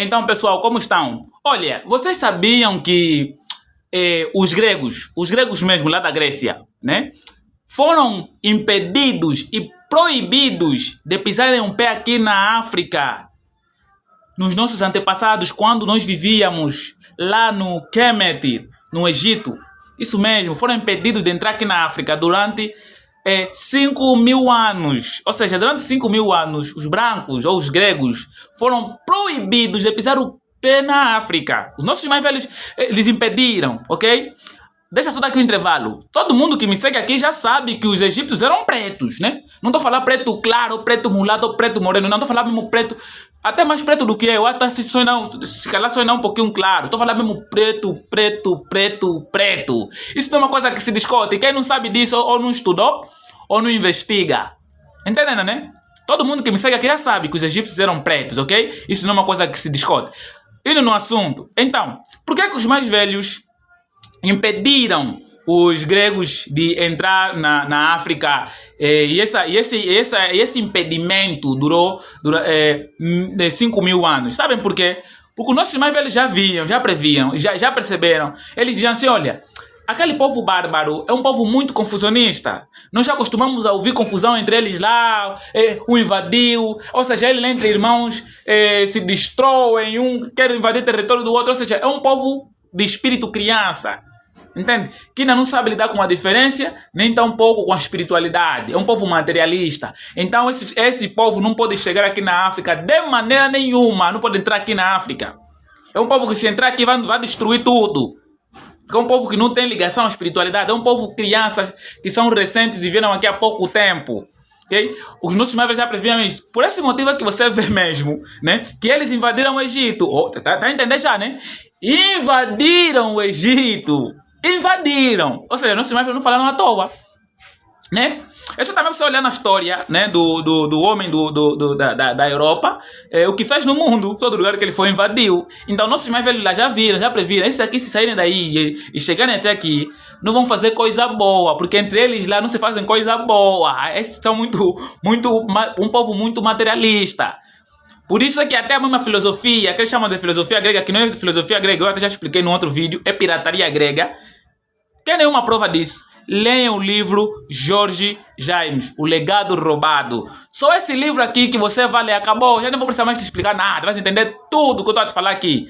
Então, pessoal, como estão? Olha, vocês sabiam que os gregos mesmo lá da Grécia, né, foram impedidos e proibidos de pisarem um pé aqui na África, nos nossos antepassados, quando nós vivíamos lá no Kemet, no Egito. Isso mesmo, foram impedidos de entrar aqui na África durante 5.000 anos. Ou seja, durante 5.000 anos, os brancos ou os gregos foram proibidos de pisar o pé na África. Os nossos mais velhos, eles impediram, ok? Deixa só dar aqui um intervalo. Todo mundo que me segue aqui já sabe que os egípcios eram pretos, né? Não estou falando preto claro, preto mulato ou preto moreno. Não estou falando mesmo preto, até mais preto do que eu. Até se calhar sonhar um pouquinho claro. Estou falando mesmo preto, preto, preto, preto. Isso não é uma coisa que se discute. Quem não sabe disso ou não estudou ou não investiga. Entendendo, né? Todo mundo que me segue aqui já sabe que os egípcios eram pretos, ok? Isso não é uma coisa que se discute. Indo no assunto. Então, por que os mais velhos impediram os gregos de entrar na África, e esse impedimento durou 5.000 anos? Sabem por quê? Porque os nossos mais velhos já viam, já previam, já perceberam. Eles diziam assim, olha, aquele povo bárbaro é um povo muito confusionista. Nós já costumamos a ouvir confusão entre eles lá, um invadiu, ou seja, eles entre irmãos se destroem, um quer invadir território do outro, ou seja, é um povo de espírito criança. Entende? Que ainda não sabe lidar com a diferença, nem tão pouco com a espiritualidade. É um povo materialista. Então esse povo não pode chegar aqui na África de maneira nenhuma. Não pode entrar aqui na África. É um povo que se entrar aqui vai destruir tudo. É um povo que não tem ligação à espiritualidade. É um povo crianças que são recentes e vieram aqui há pouco tempo. Okay? Os nossos mais velhos já previam isso. Por esse motivo é que você vê mesmo, né, que eles invadiram o Egito. Tá entendendo já, né? Invadiram o Egito. Invadiram. Ou seja, nossos mais velhos não falaram à toa, né? É só também você olhar na história, né, do homem da Europa, o que fez no mundo, todo lugar que ele foi invadiu. Então nossos mais velhos lá já viram, já previram. Esses aqui, se saírem daí e chegarem até aqui, não vão fazer coisa boa, porque entre eles lá não se fazem coisa boa. Esses são um povo muito materialista. Por isso é que até a mesma filosofia, que eles chamam de filosofia grega, que não é filosofia grega, eu até já expliquei no outro vídeo, é pirataria grega. Tem nenhuma prova disso? Leiam o livro Jorge James, O Legado Roubado. Só esse livro aqui que você vai ler, acabou. Já não vou precisar mais te explicar nada, vai entender tudo que eu estou a te falar aqui.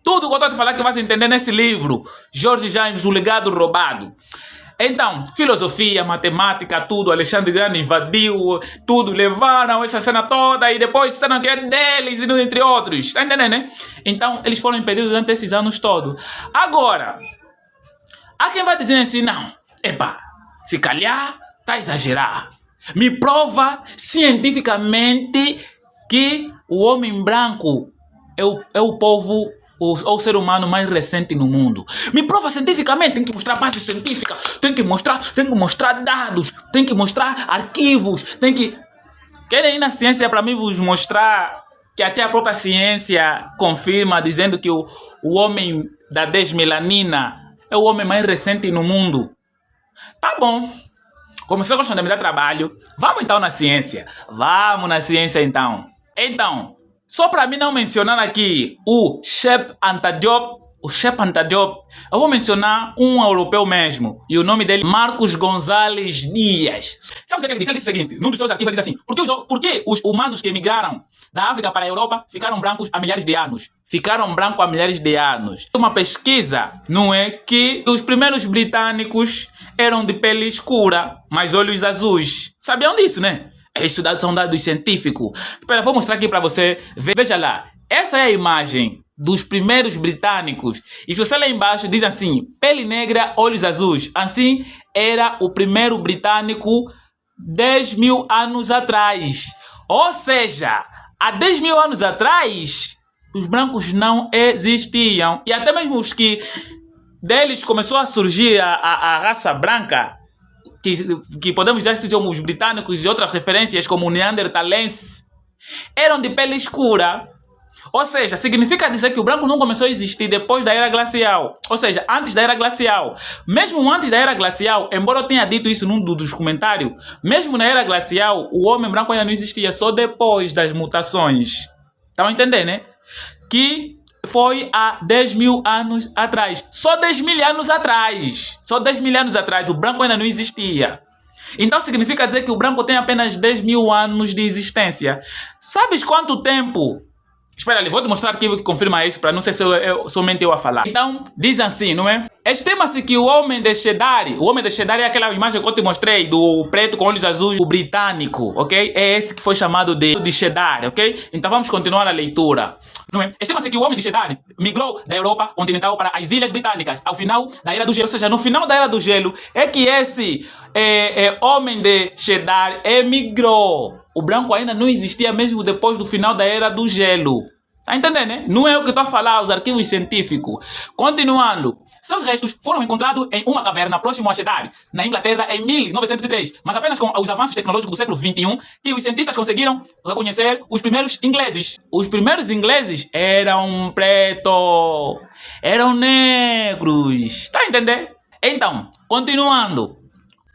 Tudo que eu estou a te falar que vai entender nesse livro, Jorge James, O Legado Roubado. Então, filosofia, matemática, tudo, Alexandre Grande invadiu, tudo, levaram essa cena toda e depois disseram que é deles, e entre outros. Tá entendendo, né? Então, eles foram impedidos durante esses anos todos. Agora, há quem vai dizer assim, não, se calhar, tá a exagerar. Me prova cientificamente que o homem branco é o povo, o ser humano mais recente no mundo. Me prova cientificamente, tem que mostrar base científica, tem que mostrar dados, tem que mostrar arquivos, Querem ir na ciência para mim vos mostrar que até a própria ciência confirma, dizendo que o homem da desmelanina é o homem mais recente no mundo. Tá bom. Como vocês gostam de me dar trabalho, vamos então na ciência. Vamos na ciência então. Então, só para mim não mencionar aqui o Shep Anta Diop, eu vou mencionar um europeu mesmo. E o nome dele é Marcos Gonzalez Dias. Sabe o que ele disse? Ele disse o seguinte, num dos seus artigos ele diz assim, por que os humanos que emigraram da África para a Europa ficaram brancos há milhares de anos? Ficaram brancos há milhares de anos. Uma pesquisa, não é, que os primeiros britânicos eram de pele escura, mas olhos azuis. Sabiam disso, né? Esses são dados científicos. Espera, vou mostrar aqui para você. Veja lá. Essa é a imagem dos primeiros britânicos. E se você lá embaixo diz assim, pele negra, olhos azuis. Assim era o primeiro britânico 10.000 anos atrás. Ou seja, há 10.000 anos atrás, os brancos não existiam. E até mesmo os que deles começou a surgir a raça branca, que podemos dizer que são os britânicos e outras referências como neandertalenses, eram de pele escura. Ou seja, significa dizer que o branco não começou a existir depois da Era Glacial. Ou seja, antes da Era Glacial. Mesmo antes da Era Glacial, embora eu tenha dito isso num dos comentários, mesmo na Era Glacial, o homem branco ainda não existia, só depois das mutações. Estão a entender, né? que foi há 10 mil anos atrás. Só 10 mil anos atrás. Só 10 mil anos atrás. O branco ainda não existia. Então significa dizer que o branco tem apenas 10 mil anos de existência. Sabes quanto tempo? Espera ali, vou te mostrar arquivo que confirma isso, para não ser somente eu a falar. Então, diz assim, não é? Estima-se que o homem de Shedar é aquela imagem que eu te mostrei, do preto com olhos azuis, o britânico, ok? É esse que foi chamado de Shedar, ok? Então vamos continuar a leitura. Não é? Estima-se que o homem de Shedar migrou da Europa continental para as Ilhas Britânicas ao final da Era do Gelo. Ou seja, no final da Era do Gelo é que esse homem de Shedar emigrou. O branco ainda não existia mesmo depois do final da Era do Gelo. Tá entendendo, né? Não é o que eu estou a falar, os arquivos científicos. Continuando. Seus restos foram encontrados em uma caverna próximo a Shedar, na Inglaterra, em 1903. Mas apenas com os avanços tecnológicos do século XXI que os cientistas conseguiram reconhecer os primeiros ingleses. Os primeiros ingleses eram pretos, eram negros. Tá entendendo? Então, continuando.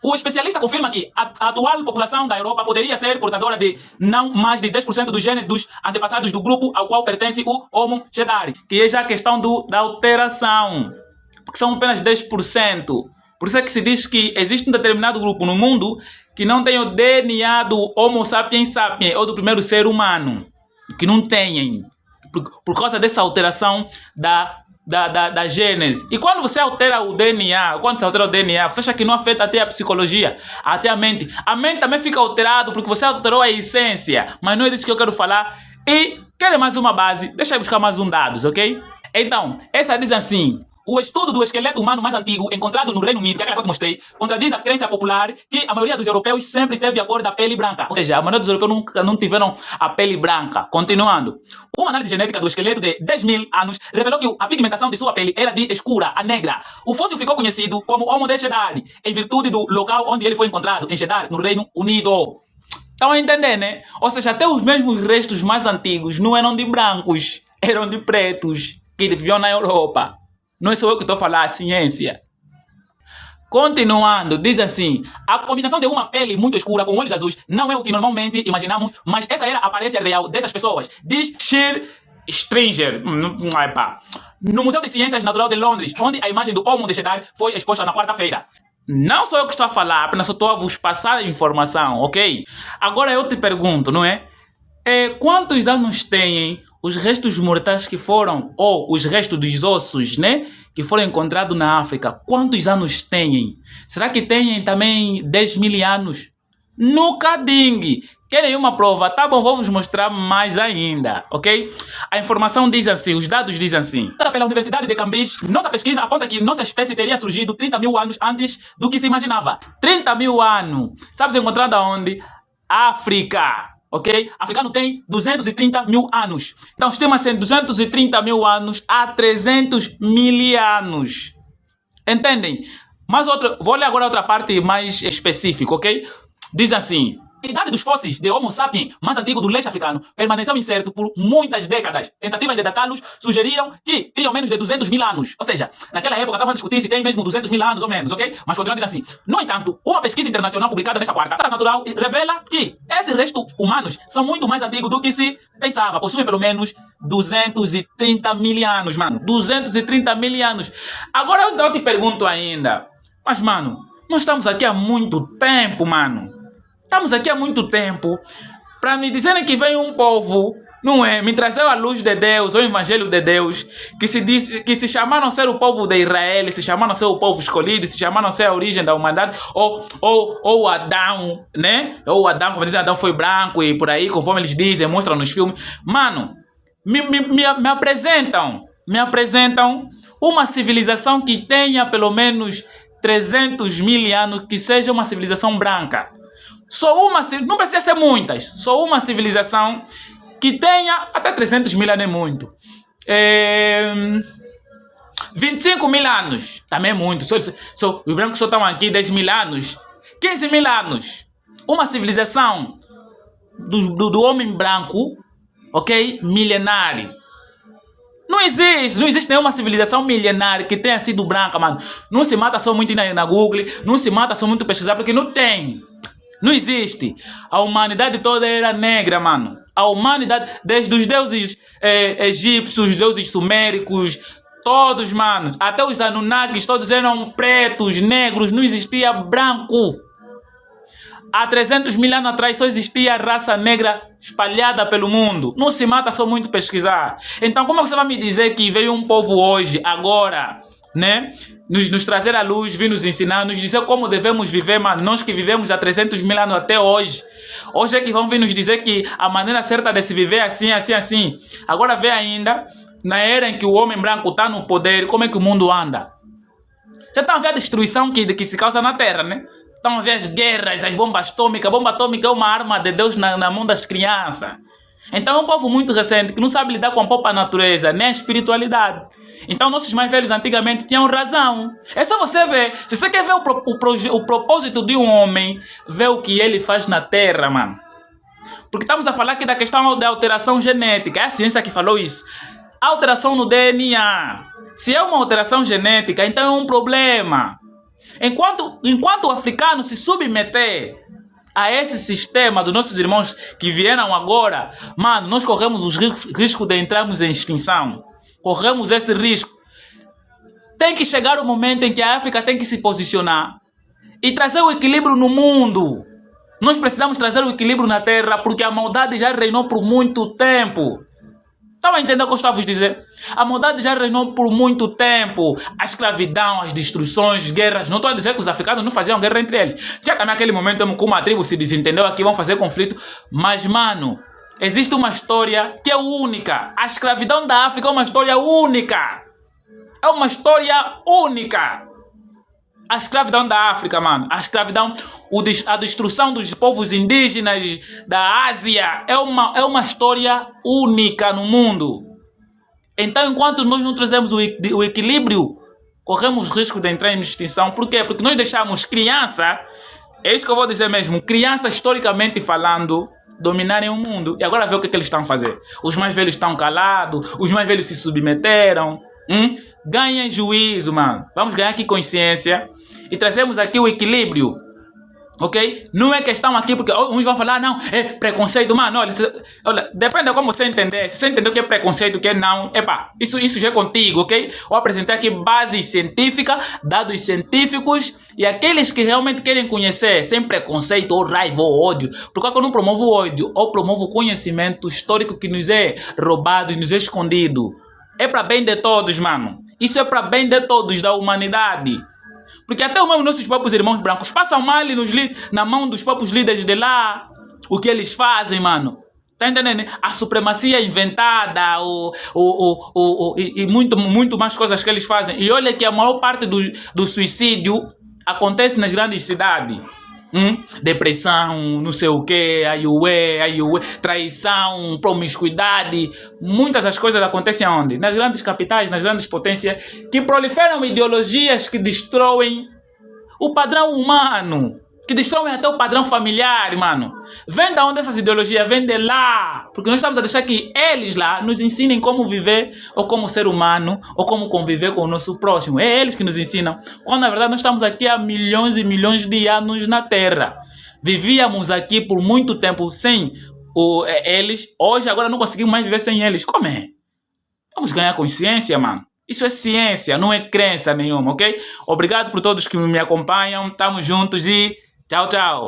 O especialista confirma que a atual população da Europa poderia ser portadora de não mais de 10% dos genes dos antepassados do grupo ao qual pertence o Homo Shedar, que é já a questão da alteração, porque são apenas 10%. Por isso é que se diz que existe um determinado grupo no mundo que não tem o DNA do Homo sapiens sapiens, ou do primeiro ser humano, que não tem, por causa dessa alteração da gênese. E quando você altera o DNA, você acha que não afeta até a psicologia, até a mente? A mente também fica alterada porque você alterou a essência. Mas não é disso que eu quero falar. E querem mais uma base? Deixa eu buscar mais dados, ok? Então, essa diz assim: o estudo do esqueleto humano mais antigo encontrado no Reino Unido, que é aquela que eu te mostrei, contradiz a crença popular que a maioria dos europeus sempre teve a cor da pele branca. Ou seja, a maioria dos europeus nunca não tiveram a pele branca. Continuando. Uma análise genética do esqueleto de 10 mil anos revelou que a pigmentação de sua pele era de escura a negra. O fóssil ficou conhecido como Homo de Shedar, em virtude do local onde ele foi encontrado, em Shedar, no Reino Unido. Estão a entender, né? Ou seja, até os mesmos restos mais antigos não eram de brancos, eram de pretos, que viviam na Europa. Não é só eu que estou a falar, a ciência. Continuando, diz assim: a combinação de uma pele muito escura com olhos azuis não é o que normalmente imaginamos, mas essa era a aparência real dessas pessoas, diz Shir Stringer, no Museu de Ciências Natural de Londres, onde a imagem do Homo de Shedar foi exposta na quarta-feira. Não sou eu que estou a falar, apenas estou a vos passar a informação, ok? Agora eu te pergunto, não é? Quantos anos têm os restos mortais que foram, ou os restos dos ossos, né? Que foram encontrados na África? Quantos anos têm? Será que têm também 10 mil anos? Nunca dingue. Querem uma prova? Tá bom, vou vos mostrar mais ainda, ok? A informação diz assim, os dados dizem assim. Pela Universidade de Cambridge, nossa pesquisa aponta que nossa espécie teria surgido 30 mil anos antes do que se imaginava. 30 mil anos. Sabes encontrado aonde? África. Ok? Africano tem 230 mil anos. Então, estima-se em 230 mil anos a 300 mil anos. Entendem? Mas vou ler agora outra parte mais específica, ok? Diz assim: a idade dos fósseis de Homo sapiens mais antigo do leste africano permaneceu incerto por muitas décadas. Tentativas de datá-los sugeriram que tinham menos de 200 mil anos. Ou seja, naquela época estavam a discutir se tem mesmo 200 mil anos ou menos, ok? Mas continuando diz assim: no entanto, uma pesquisa internacional publicada nesta quarta natural revela que esses restos humanos são muito mais antigos do que se pensava. Possuem pelo menos 230 mil anos, mano. 230 mil anos. Agora eu te pergunto ainda, mas mano, nós estamos aqui há muito tempo, mano. Estamos aqui há muito tempo para me dizerem que vem um povo, não é? Me trazeu a luz de Deus, o evangelho de Deus, que se chamaram ser o povo de Israel, se chamaram ser o povo escolhido, se chamaram ser a origem da humanidade, ou Adão, né? Ou Adão, como dizem, Adão foi branco e por aí, conforme eles dizem, mostram nos filmes. Mano, me apresentam uma civilização que tenha pelo menos 300 mil anos, que seja uma civilização branca. Só uma, não precisa ser muitas, só uma civilização que tenha até 300 mil anos é muito. 25 mil anos também é muito. Os brancos só estão aqui 10 mil anos, 15 mil anos. Uma civilização do homem branco, ok? Milenário. Não existe nenhuma civilização milenária que tenha sido branca, mano. Não se mata só muito na Google, não se mata só muito pesquisar, porque não tem. Não existe. A humanidade toda era negra, mano. A humanidade, desde os deuses egípcios, os deuses suméricos, todos, mano, até os Anunnakis, todos eram pretos, negros, não existia branco. Há 300 mil anos atrás só existia raça negra espalhada pelo mundo. Não se mata só muito pesquisar. Então como é que você vai me dizer que veio um povo hoje, agora, né? Nos trazer à luz, vir nos ensinar, nos dizer como devemos viver, mano. Nós que vivemos há 300 mil anos até hoje. Hoje é que vão vir nos dizer que a maneira certa de se viver é assim, assim, assim. Agora vê ainda, na era em que o homem branco está no poder, como é que o mundo anda? Já estão a ver a destruição que se causa na Terra, né? Estão a ver as guerras, as bombas atômicas. A bomba atômica é uma arma de Deus na mão das crianças. Então é um povo muito recente que não sabe lidar com a própria natureza, nem a espiritualidade. Então nossos mais velhos antigamente tinham razão. É só você ver. Se você quer ver o propósito de um homem, vê o que ele faz na Terra, mano. Porque estamos a falar aqui da questão da alteração genética. É a ciência que falou isso. Alteração no DNA. Se é uma alteração genética, então é um problema. Enquanto o africano se submeter a esse sistema dos nossos irmãos que vieram agora, mano, nós corremos os riscos de entrarmos em extinção. Corremos esse risco. Tem que chegar o momento em que a África tem que se posicionar e trazer o equilíbrio no mundo. Nós precisamos trazer o equilíbrio na Terra porque a maldade já reinou por muito tempo. Estão a entender o que eu estava a vos dizer? A maldade já reinou por muito tempo. A escravidão, as destruições, guerras. Não estou a dizer que os africanos não faziam guerra entre eles. Já também naquele momento que uma tribo se desentendeu aqui, vão fazer conflito. Mas, mano, existe uma história que é única. A escravidão da África é uma história única. É uma história única. A escravidão da África, mano. A escravidão, a destruição dos povos indígenas da Ásia é uma história única no mundo. Então, enquanto nós não trazemos o equilíbrio, corremos risco de entrar em extinção. Por quê? Porque nós deixamos criança, é isso que eu vou dizer mesmo, criança historicamente falando, dominarem o mundo. E agora vê o que eles estão a fazer. Os mais velhos estão calados, os mais velhos se submeteram. Ganhem juízo, mano. Vamos ganhar aqui consciência e trazemos aqui o equilíbrio, ok? Não é questão aqui porque uns vão falar, não, é preconceito, mano. Olha, depende de como você entender. Se você entender o que é preconceito, o que é não, isso já é contigo, ok? Vou apresentar aqui bases científicas, dados científicos e aqueles que realmente querem conhecer, sem preconceito ou raiva ou ódio. Porque eu não promovo o ódio, eu promovo o conhecimento histórico que nos é roubado, nos é escondido. É para bem de todos, mano. Isso é para bem de todos, da humanidade. Porque até os nossos próprios irmãos brancos passam mal na mão dos próprios líderes de lá. O que eles fazem, mano. Tá entendendo? A supremacia inventada e muito mais coisas que eles fazem. E olha que a maior parte do suicídio acontece nas grandes cidades. Depressão, não sei o que, traição, promiscuidade. Muitas das coisas acontecem onde? Nas grandes capitais, nas grandes potências que proliferam ideologias que destroem o padrão humano, que destroem até o padrão familiar, mano. Vem de onde essas ideologias? Vem de lá. Porque nós estamos a deixar que eles lá nos ensinem como viver, ou como ser humano, ou como conviver com o nosso próximo. É eles que nos ensinam. Quando na verdade nós estamos aqui há milhões e milhões de anos na Terra. Vivíamos aqui por muito tempo sem eles. Hoje agora não conseguimos mais viver sem eles. Como é? Vamos ganhar consciência, mano. Isso é ciência, não é crença nenhuma, ok? Obrigado por todos que me acompanham. Tamo juntos e tchau, tchau.